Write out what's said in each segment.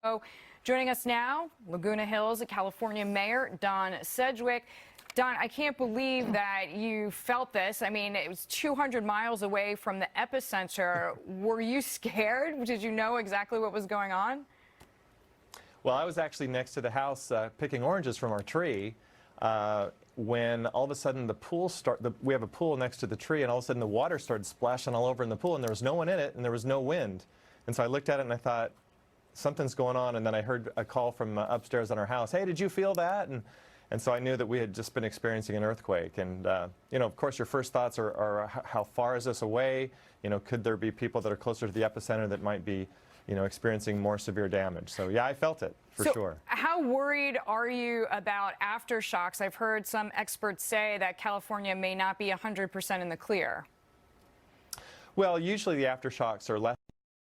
Oh, joining us now, Laguna Hills, California Mayor Don Sedgwick. Don, I can't believe that you felt this. I mean, it was 200 miles away from the epicenter. Were you scared? Did you know exactly what was going on? Well, I was actually next to the house picking oranges from our tree when all of a sudden we have a pool next to the tree, and all of a sudden the water started splashing all over in the pool, and there was no one in it, and there was no wind. And so I looked at it and I thought, something's going on, and then I heard a call from upstairs on our house. Hey, did you feel that? And so I knew that we had just been experiencing an earthquake. And, you know, of course, your first thoughts are how far is this away? You know, could there be people that are closer to the epicenter that might be, you know, experiencing more severe damage? So, yeah, I felt it, for sure. How worried are you about aftershocks? I've heard some experts say that California may not be 100% in the clear. Well, usually the aftershocks are less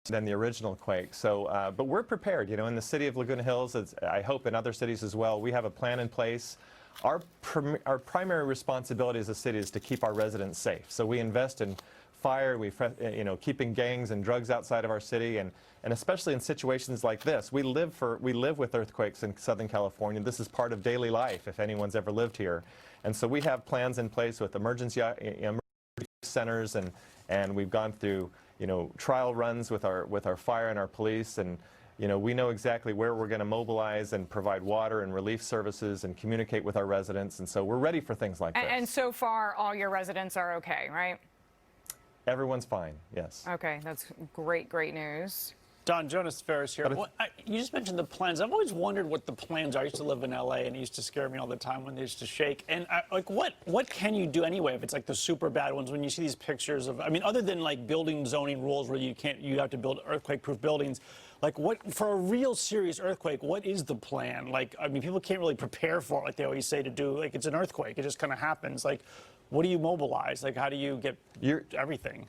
than the original quake. So, but we're prepared. You know, in the city of Laguna Hills, I hope in other cities as well, we have a plan in place. Our primary responsibility as a city is to keep our residents safe. So we invest in fire, you know, keeping gangs and drugs outside of our city, and especially in situations like this. We live with earthquakes in Southern California. This is part of daily life if anyone's ever lived here. And so we have plans in place with emergency centers, and we've gone through, you know, trial runs with our fire and our police, and you know, we know exactly where we're going to mobilize and provide water and relief services and communicate with our residents, and so we're ready for things like this. And so far, all your residents are okay, right? Everyone's fine, yes. Okay, that's great news. Don, Jonas Ferris here. Well, you just mentioned the plans. I've always wondered what the plans are. I used to live in L.A., and it used to scare me all the time when they used to shake. And like, what can you do anyway if it's like the super bad ones? When you see these pictures of, I mean, other than like building zoning rules where you have to build earthquake-proof buildings, like what for a real serious earthquake? What is the plan? Like, I mean, people can't really prepare for it, like they always say to do. Like, it's an earthquake; it just kind of happens. Like, what do you mobilize? Like, how do you get everything?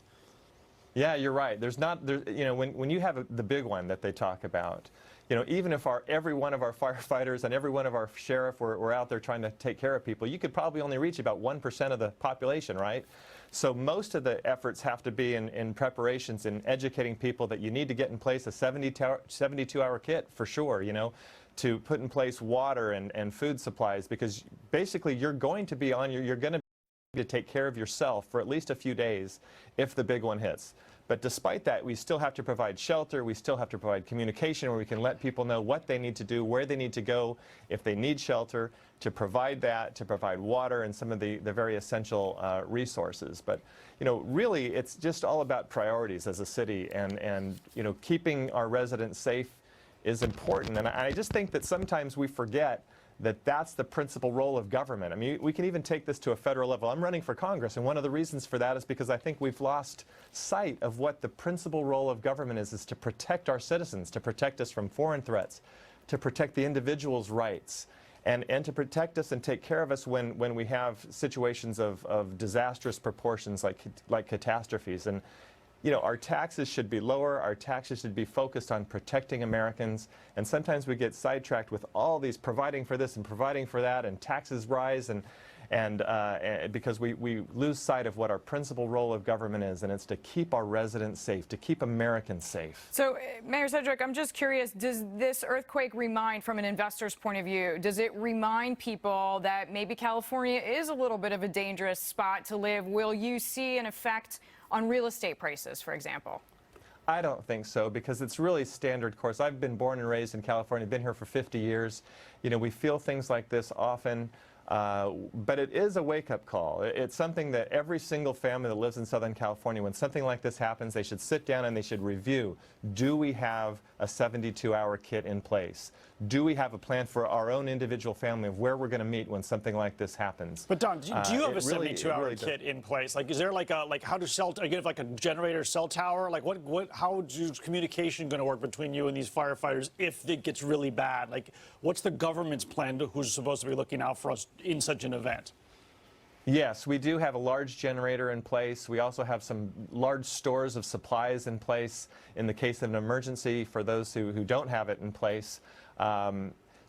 Yeah, you're right. You know, when you have the big one that they talk about, you know, even if every one of our firefighters and every one of our sheriff were out there trying to take care of people, you could probably only reach about 1% of the population, right? So most of the efforts have to be in preparations and educating people that you need to get in place a 72-hour kit for sure, you know, to put in place water and food supplies, because basically you're going to take care of yourself for at least a few days if the big one hits. But despite that, we still have to provide shelter, we still have to provide communication where we can let people know what they need to do, where they need to go if they need shelter, to provide that, to provide water and some of the very essential resources. But, you know, really it's just all about priorities as a city, and you know, keeping our residents safe is important. And I just think that sometimes we forget that that's the principal role of government. I mean, we can even take this to a federal level. I'm running for Congress, and one of the reasons for that is because I think we've lost sight of what the principal role of government is to protect our citizens, to protect us from foreign threats, to protect the individual's rights, and to protect us and take care of us when we have situations of disastrous proportions like catastrophes. And you know, our taxes should be lower, our taxes should be focused on protecting Americans, and sometimes we get sidetracked with all these providing for this and providing for that, and taxes rise, and because we lose sight of what our principal role of government is, and it's to keep our residents safe, to keep Americans safe. So, Mayor Sedgwick, I'm just curious, does this earthquake remind, from an investor's point of view, does it remind people that maybe California is a little bit of a dangerous spot to live? Will you see an effect on real estate prices, for example? I don't think so, because it's really standard course. I've been born and raised in California, been here for 50 years. You know, we feel things like this often, but it is a wake-up call. It's something that every single family that lives in Southern California, when something like this happens, they should sit down and they should review. Do we have a 72-hour kit in place? Do we have a plan for our own individual family of where we're going to meet when something like this happens? But Don, do you have a 72-hour kit in place? Like, is there like how does again, like a generator cell tower? Like, how is communication going to work between you and these firefighters if it gets really bad? Like, what's the government's plan who's supposed to be looking out for us in such an event? Yes, we do have a large generator in place. We also have some large stores of supplies in place in the case of an emergency for those who don't have it in place.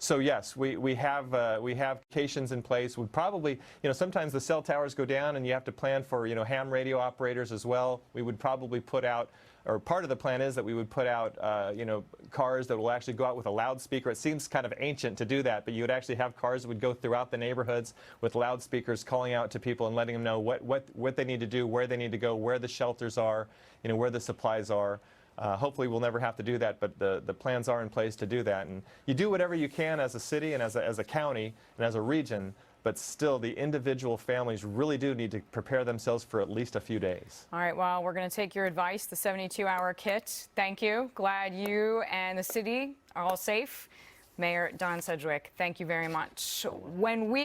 So yes, we have locations in place. We probably, you know, sometimes the cell towers go down and you have to plan for, you know, ham radio operators as well. We would probably put out or part of the plan is that we would put out, cars that will actually go out with a loudspeaker. It seems kind of ancient to do that, but you would actually have cars that would go throughout the neighborhoods with loudspeakers calling out to people and letting them know what they need to do, where they need to go, where the shelters are, where the supplies are. Hopefully we'll never have to do that, but the plans are in place to do that. And you do whatever you can as a city and as a county and as a region, but still the individual families really do need to prepare themselves for at least a few days. All right, well, we're going to take your advice, the 72-hour kit. Thank you. Glad you and the city are all safe. Mayor Don Sedgwick, thank you very much. When we